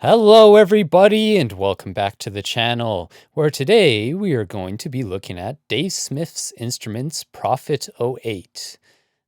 Hello everybody and welcome back to the channel, where today we are going to be looking at Dave Smith's Instruments Prophet 08.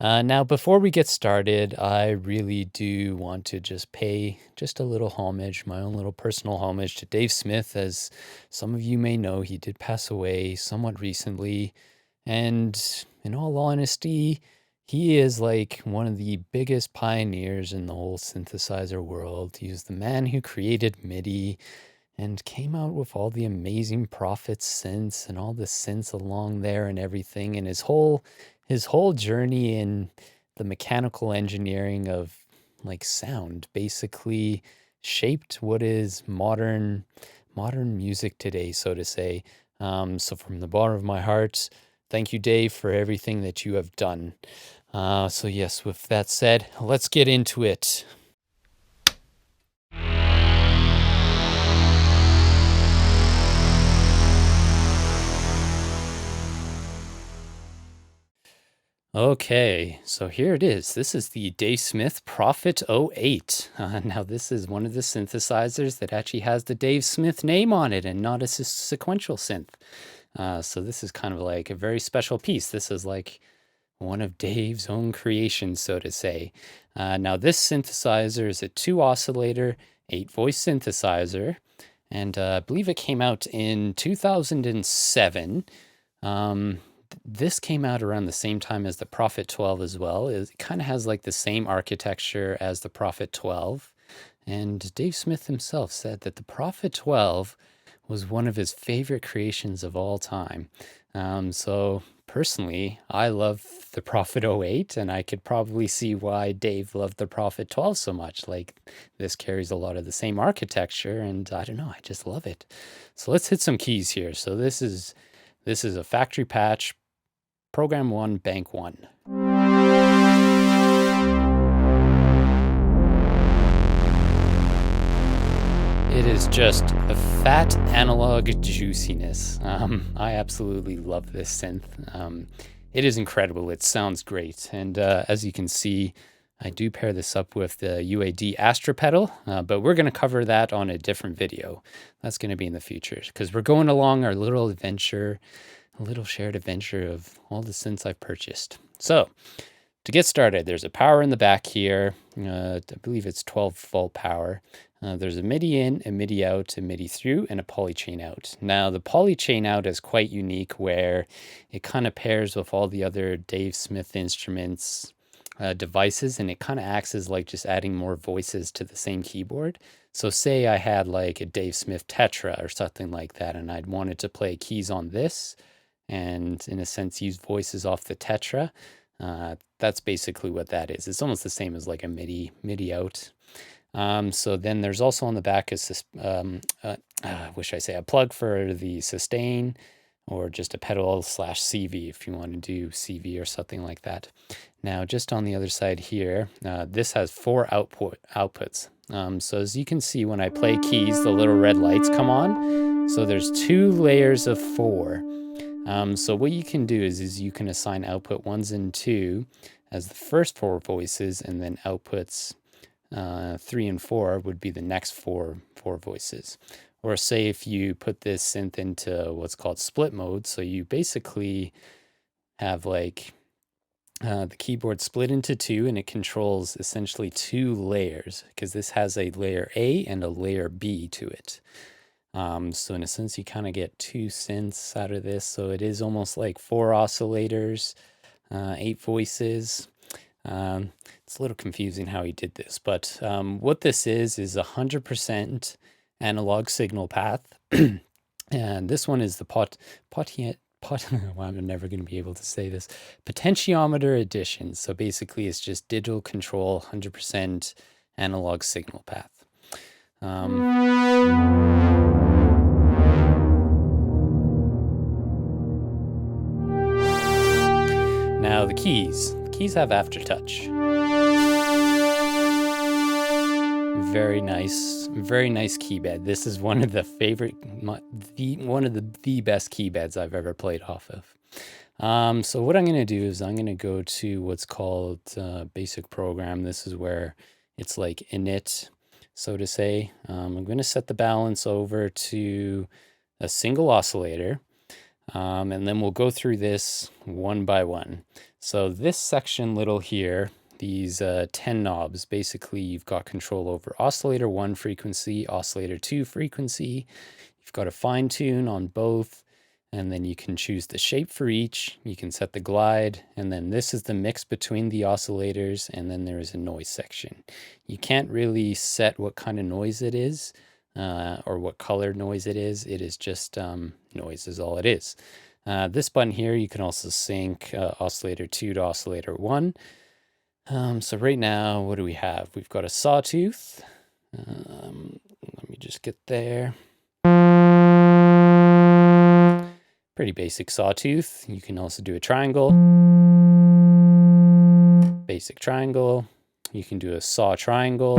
Now before we get started, I really do want to just pay just a little homage, my own little personal homage to Dave Smith. As some of you may know, he did pass away somewhat recently, and in all honesty, he is like one of the biggest pioneers in the whole synthesizer world. He was the man who created MIDI and came out with all the amazing Prophet synths and all the synths along there and everything. And his whole journey in the mechanical engineering of like sound basically shaped what is modern music today, so to say. So from the bottom of my heart, thank you, Dave, for everything that you have done. So yes, with that said, let's get into it. Okay, so here it is. This is the Dave Smith Prophet 08. Now this is one of the synthesizers that actually has the Dave Smith name on it and not a sequential synth. So this is kind of like a very special piece. This is like one of Dave's own creations, so to say. Now this synthesizer is a 2-oscillator, 8-voice synthesizer, and I believe it came out in 2007. This came out around the same time as the Prophet 12 as well. It kind of has like the same architecture as the Prophet 12. And Dave Smith himself said that the Prophet 12 was one of his favorite creations of all time. So personally, I love the Prophet 08, and I could probably see why Dave loved the Prophet 12 so much. Like, this carries a lot of the same architecture, and I don't know, I just love it. So let's hit some keys here. So this is a factory patch, program 1, bank 1. It is just a fat analog juiciness. I absolutely love this synth. It is incredible. It sounds great. And as you can see, I do pair this up with the UAD Astra pedal, but we're going to cover that on a different video. That's going to be in the future because we're going along our little adventure, a little shared adventure of all the synths I've purchased. So to get started, there's a power in the back here. I believe it's 12-volt power. There's a MIDI in, a MIDI out, a MIDI through, and a poly chain out. Now, the poly chain out is quite unique where it kind of pairs with all the other Dave Smith Instruments devices, and it kind of acts as like just adding more voices to the same keyboard. So say I had like a Dave Smith Tetra or something like that, and I'd wanted to play keys on this and in a sense use voices off the Tetra. That's basically what that is. It's almost the same as like a MIDI out. So then there's also on the back is a plug for the sustain, or just a pedal / CV if you want to do CV or something like that. Now, just on the other side here, this has 4 outputs. So as you can see, when I play keys, the little red lights come on. So there's 2 layers of 4. So what you can do is you can assign output 1s and 2 as the first 4 voices, and then outputs 3 and 4 would be the next four voices. Or say if you put this synth into what's called split mode, so you basically have like the keyboard split into 2, and it controls essentially 2 layers, because this has a layer A and a layer B to it. So in a sense, you kind of get 2 synths out of this. So it is almost like 4 oscillators, 8 voices. It's a little confusing how he did this, but what this is 100% analog signal path. And this one is the well, I'm never going to be able to say this, potentiometer edition. So basically it's just digital control, 100% analog signal path. Now the keys. The keys have aftertouch. Very nice key bed. This is one of the the best key beds I've ever played off of. So what I'm going to do is I'm going to go to what's called basic program. This is where it's like init. so to say. I'm going to set the balance over to a single oscillator, and then we'll go through this one by one. So this section little here, these 10 knobs, basically you've got control over oscillator 1 frequency, oscillator 2 frequency. You've got a fine tune on both, and then you can choose the shape for each. You can set the glide, and then this is the mix between the oscillators, and then there is a noise section. You can't really set what kind of noise it is, or what color noise it is. It is just noise is all it is. This button here, you can also sync oscillator 2 to oscillator 1. So right now, what do we have? We've got a sawtooth. Let me just get there. Pretty basic sawtooth. You can also do a triangle. Basic triangle. You can do a saw triangle.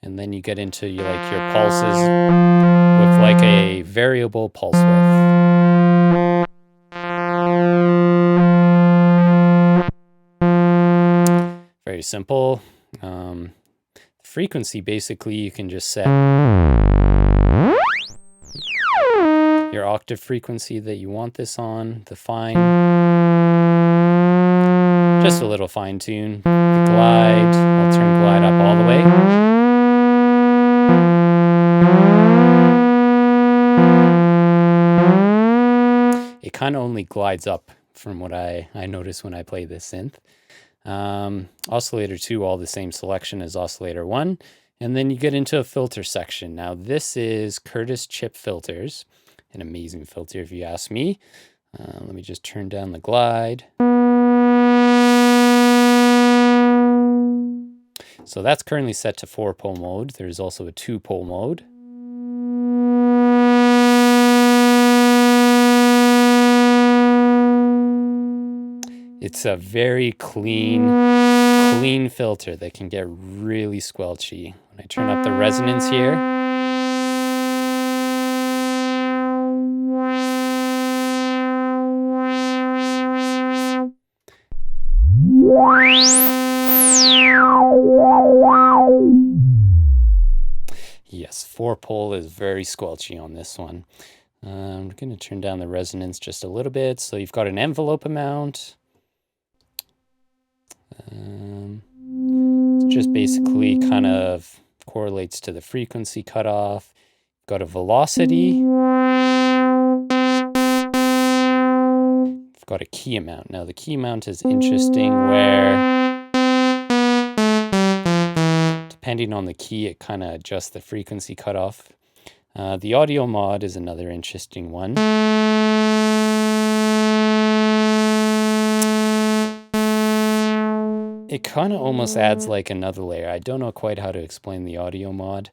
And then you get into your pulses with like a variable pulse width. Very simple. Frequency, basically, you can just set your octave frequency that you want this on, the fine, just a little fine tune. The glide, I'll turn glide up all the way. It kind of only glides up from what I notice when I play this synth. Oscillator 2, all the same selection as oscillator 1. And then you get into a filter section. Now this is Curtis chip filters. An amazing filter if you ask me. Let me just turn down the glide. So that's currently set to 4-pole mode. There's also a 2-pole mode. It's a very clean filter that can get really squelchy. When I turn up the resonance here, yes, 4-pole is very squelchy on this one. I'm going to turn down the resonance just a little bit. So you've got an envelope amount. It just basically kind of correlates to the frequency cutoff. You've got a velocity. You've got a key amount. Now the key amount is interesting where, depending on the key, it kind of adjusts the frequency cutoff. The audio mod is another interesting one. It kind of almost adds like another layer. I don't know quite how to explain the audio mod.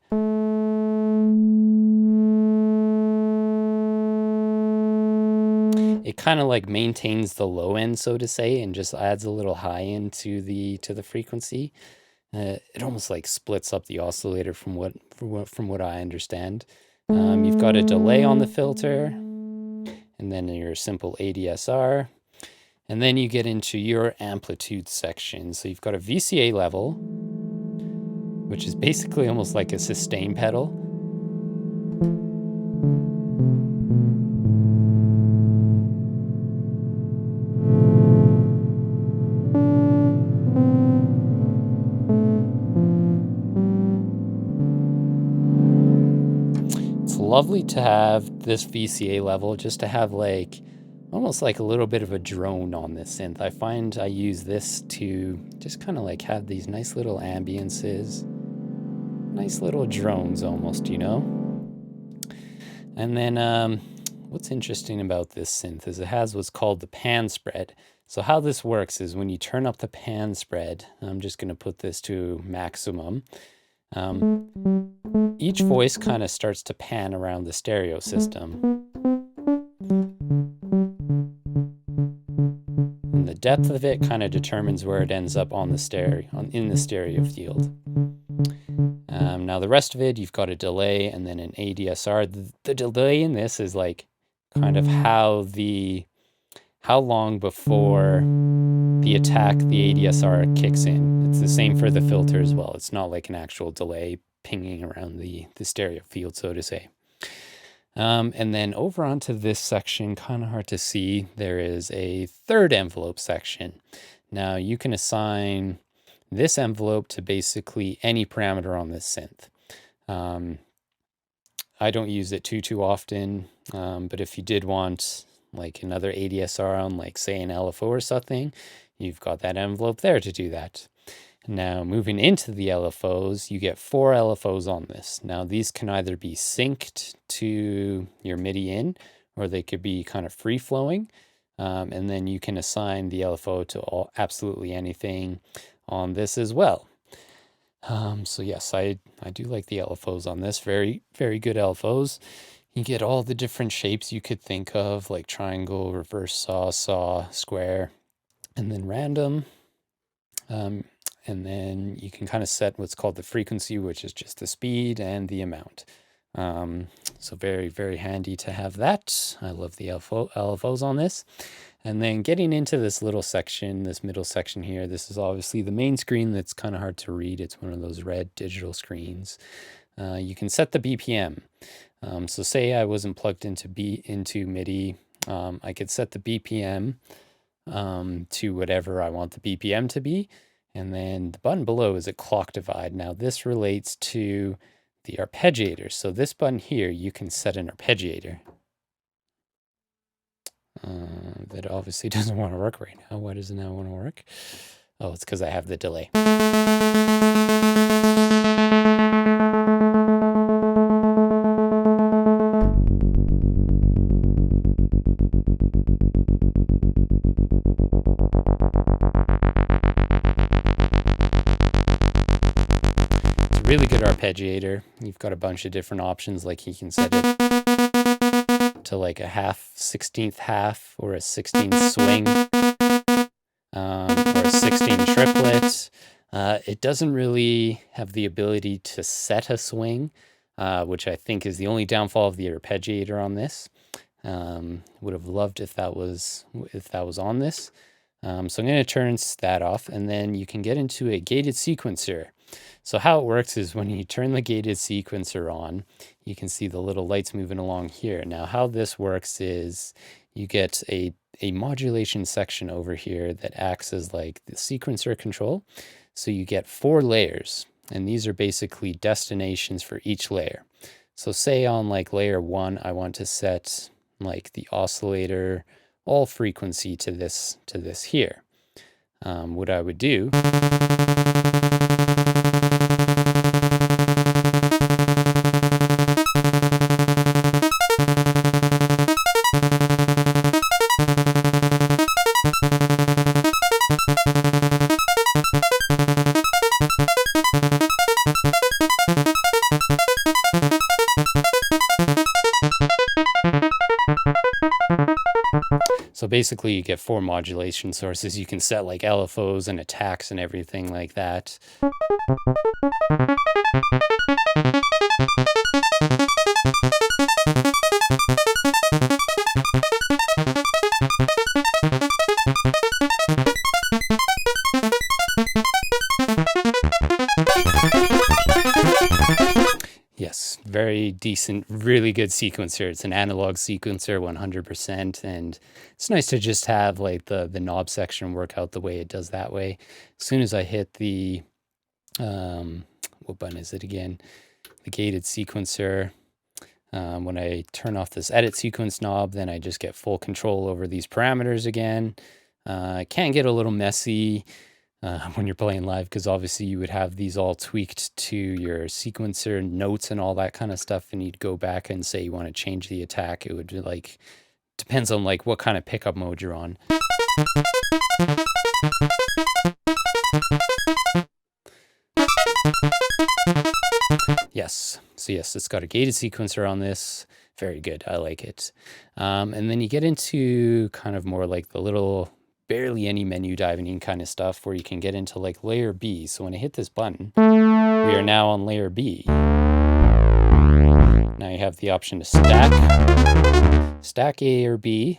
It kind of like maintains the low end, so to say, and just adds a little high end to the frequency. It almost like splits up the oscillator from what I understand. You've got a delay on the filter, and then your simple ADSR. And then you get into your amplitude section. So you've got a VCA level, which is basically almost like a sustain pedal. It's lovely to have this VCA level, just to have like almost like a little bit of a drone on this synth. I find I use this to just kind of like have these nice little ambiances, nice little drones almost, you know? And then what's interesting about this synth is it has what's called the pan spread. So how this works is when you turn up the pan spread, I'm just going to put this to maximum. Each voice kind of starts to pan around the stereo system. And the depth of it kind of determines where it ends up on the in the stereo field. Now the rest of it, you've got a delay and then an ADSR. The delay in this is like kind of how long before the attack the ADSR kicks in. it's the same for the filter as well. It's not like an actual delay pinging around the stereo field, so to say. And then over onto this section, kind of hard to see, there is a third envelope section. Now you can assign this envelope to basically any parameter on this synth. I don't use it too often, but if you did want like another ADSR on, like say an LFO or something, you've got that envelope there to do that. Now moving into the LFOs, you get 4 LFOs on this. Now these can either be synced to your MIDI in, or they could be kind of free flowing. And then you can assign the LFO to absolutely anything on this as well. So yes, I do like the LFOs on this. Very, very good LFOs. You get all the different shapes you could think of, like triangle, reverse saw, square, and then random. And then you can kind of set what's called the frequency, which is just the speed and the amount. So very, very handy to have that. I love the LFOs on this. And then getting into this little section, this middle section here, this is obviously the main screen that's kind of hard to read. It's one of those red digital screens. You can set the BPM. So say I wasn't plugged into MIDI, I could set the BPM to whatever I want the BPM to be. And then the button below is a clock divide. Now this relates to the arpeggiator. So this button here, you can set an arpeggiator. That obviously doesn't want to work right now. Why does it not want to work? Oh, it's because I have the delay. It's a really good arpeggiator. You've got a bunch of different options, like you can set it to like a 16th half or a 16th swing, or a 16 triplet. It doesn't really have the ability to set a swing, which I think is the only downfall of the arpeggiator on this. Would have loved if that was on this. So I'm going to turn that off, and then you can get into a gated sequencer. So how it works is when you turn the gated sequencer on, you can see the little lights moving along here. Now how this works is you get a modulation section over here that acts as like the sequencer control. So you get 4 layers, and these are basically destinations for each layer. So say on like layer 1, I want to set like the oscillator all frequency to this here. What I would do So basically you get 4 modulation sources. You can set like LFOs and attacks and everything like that. Yes, very decent, really good sequencer. It's an analog sequencer, 100%, and it's nice to just have like the knob section work out the way it does that way. As soon as I hit the, what button is it again? The gated sequencer. When I turn off this edit sequence knob, then I just get full control over these parameters again. It can get a little messy when you're playing live, because obviously you would have these all tweaked to your sequencer notes and all that kind of stuff, and you'd go back and say you want to change the attack. It would be like, depends on like what kind of pickup mode you're on. Yes, so yes, it's got a gated sequencer on this. Very good, I like it. And then you get into kind of more like the little barely any menu diving kind of stuff, where you can get into like layer B. So when I hit this button, we are now on layer B. Now you have the option to stack A or B.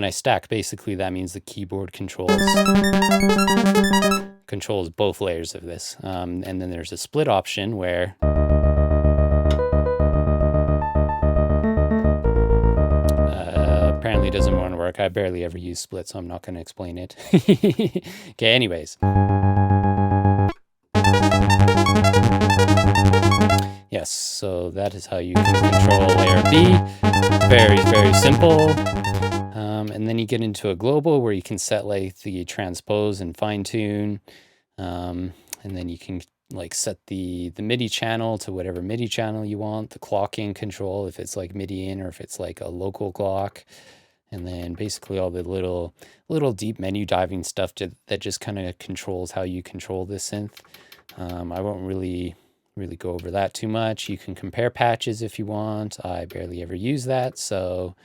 I stack, basically that means the keyboard controls both layers of this. And then there's a split option where apparently doesn't want to work. I barely ever use split, so I'm not going to explain it. Okay, anyways. Yes, so that is how you can control layer B. Very, very simple. And then you get into a global where you can set like the transpose and fine tune. And then you can like set the MIDI channel to whatever MIDI channel you want, the clocking control, if it's like MIDI in or if it's like a local clock. And then basically all the little deep menu diving stuff that just kind of controls how you control this synth. I won't really go over that too much. You can compare patches if you want. I barely ever use that. So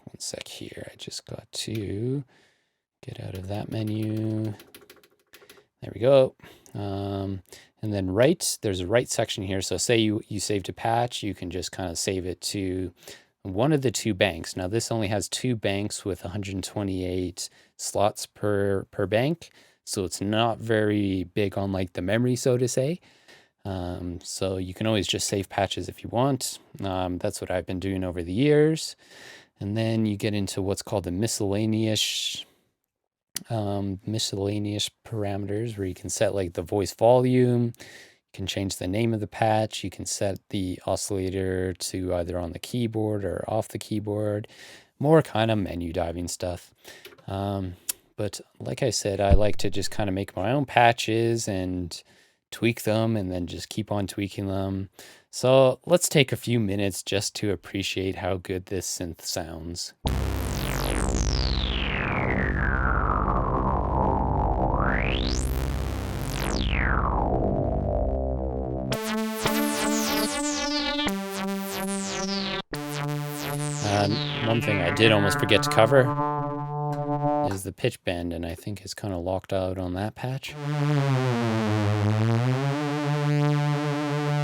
one sec here. I just got to get out of that menu. There we go. And then there's a write section here. So say you saved a patch, you can just kind of save it to one of the two banks. Now this only has two banks with 128 slots per bank. So it's not very big on like the memory, so to say. So you can always just save patches if you want. That's what I've been doing over the years. And then you get into what's called the miscellaneous parameters, where you can set like the voice volume, you can change the name of the patch, you can set the oscillator to either on the keyboard or off the keyboard, more kind of menu diving stuff. But like I said, I like to just kind of make my own patches and tweak them and then just keep on tweaking them. So let's take a few minutes just to appreciate how good this synth sounds. One thing I did almost forget to cover is the pitch bend, and I think it's kind of locked out on that patch.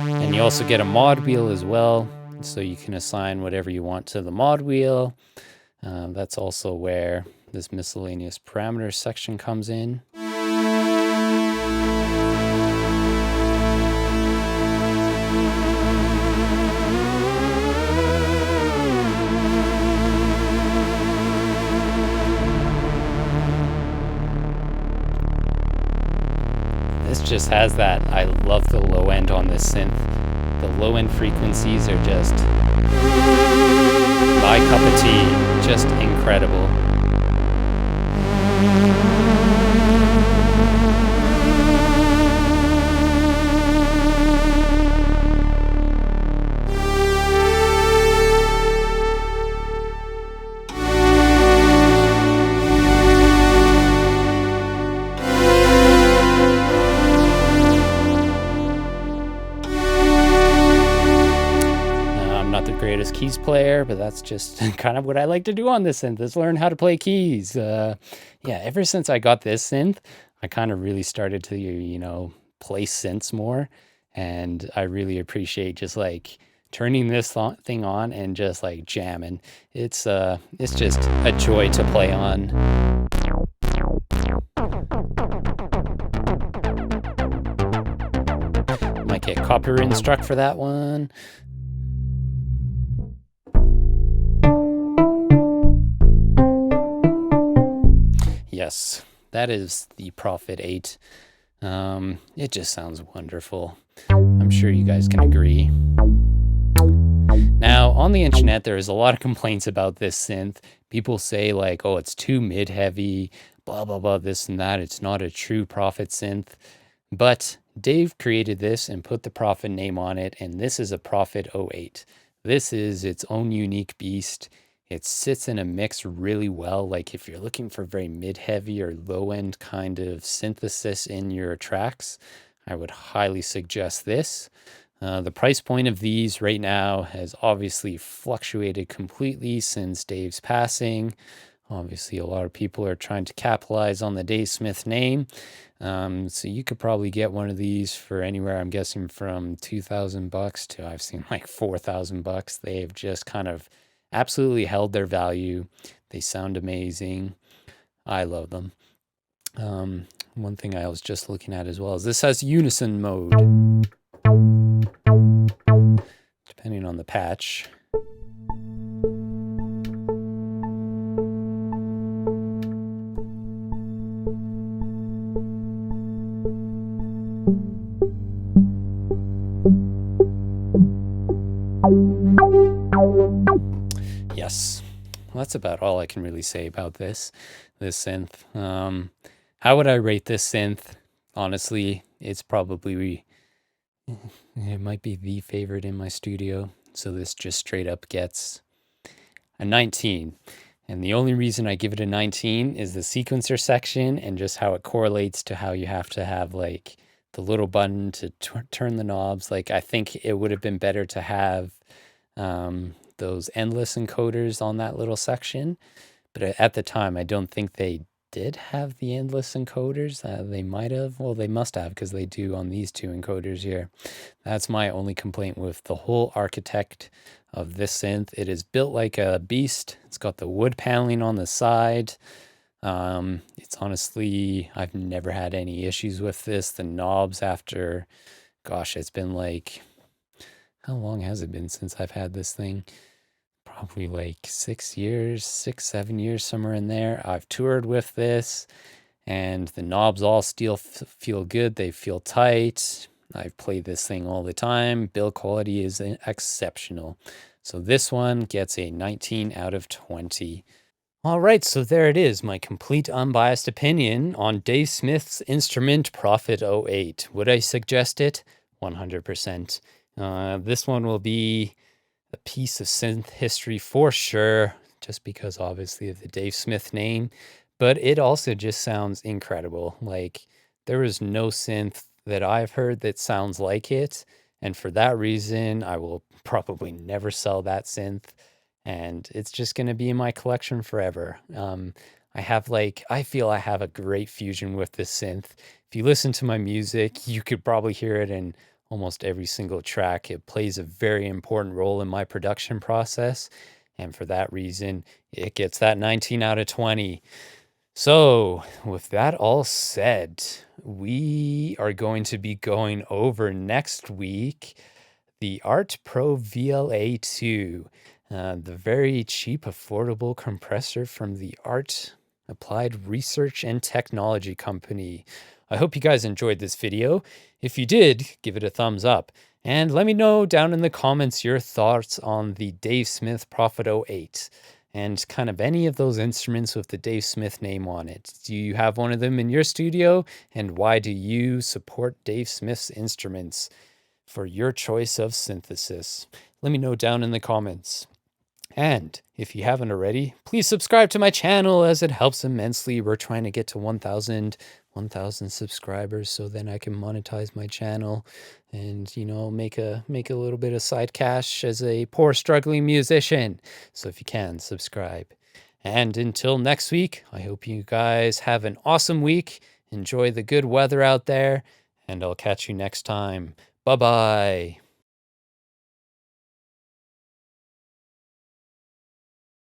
And you also get a mod wheel as well, so you can assign whatever you want to the mod wheel. That's also where this miscellaneous parameters section comes in. This just has that. I love the low end on this synth. The low end frequencies are just my cup of tea, just incredible. Greatest keys player, but that's just kind of what I like to do on this synth, is learn how to play keys. Yeah, ever since I got this synth, I kind of really started to, play synths more, and I really appreciate just like turning this thing on and just like jamming. It's just a joy to play on. Might get copyright struck for that one. Yes, that is the Prophet 8. It just sounds wonderful. I'm sure you guys can agree. Now, on the internet, there is a lot of complaints about this synth. People say like, oh, it's too mid-heavy, blah, blah, blah, this and that. It's not a true Prophet synth. But Dave created this and put the Prophet name on it, and this is a Prophet 08. This is its own unique beast. It sits in a mix really well. Like if you're looking for very mid-heavy or low-end kind of synthesis in your tracks, I would highly suggest this. The price point of these right now has obviously fluctuated completely since Dave's passing. Obviously, a lot of people are trying to capitalize on the Dave Smith name. So you could probably get one of these for anywhere, I'm guessing from $2,000 to I've seen like $4,000. They've just kind of absolutely held their value. They sound amazing. I love them. One thing I was just looking at as well is this has unison mode, depending on the patch. Yes, well, that's about all I can really say about this synth. How would I rate this synth? Honestly, it's probably, it might be the favorite in my studio. So this just straight up gets a 19. And the only reason I give it a 19 is the sequencer section and just how it correlates to how you have to have like the little button to turn the knobs. Like I think it would have been better to have those endless encoders on that little section. But at the time, I don't think they did have the endless encoders. They might have. Well, they must have because they do on these two encoders here. That's my only complaint with the whole architect of this synth. It is built like a beast. It's got the wood paneling on the side. It's honestly, I've never had any issues with this. The knobs after, gosh, it's been like, how long has it been since I've had this thing? Probably like 6 years, 7 years, somewhere in there. I've toured with this and the knobs all still feel good. They feel tight. I've played this thing all the time. Build quality is exceptional. So this one gets a 19 out of 20. All right, so there it is, my complete unbiased opinion on Dave Smith's instrument Prophet 08. Would I suggest it? 100%. This one will be a piece of synth history for sure, just because obviously of the Dave Smith name, but it also just sounds incredible. Like there is no synth that I've heard that sounds like it. And for that reason, I will probably never sell that synth. And it's just going to be in my collection forever. I feel I have a great fusion with this synth. If you listen to my music, you could probably hear it in almost every single track. It plays a very important role in my production process. And for that reason, it gets that 19 out of 20. So, with that all said, we are going to be going over next week the Art Pro VLA2, the very cheap, affordable compressor from the Art Applied Research and Technology Company. I hope you guys enjoyed this video. If you did, give it a thumbs up. And let me know down in the comments your thoughts on the Dave Smith Prophet 08 and kind of any of those instruments with the Dave Smith name on it. Do you have one of them in your studio? And why do you support Dave Smith's instruments for your choice of synthesis? Let me know down in the comments. And if you haven't already, please subscribe to my channel as it helps immensely. We're trying to get to 1,000 subscribers so then I can monetize my channel and, you know, make a little bit of side cash as a poor struggling musician. So if you can, subscribe. And until next week, I hope you guys have an awesome week. Enjoy the good weather out there, and I'll catch you next time. Bye-bye.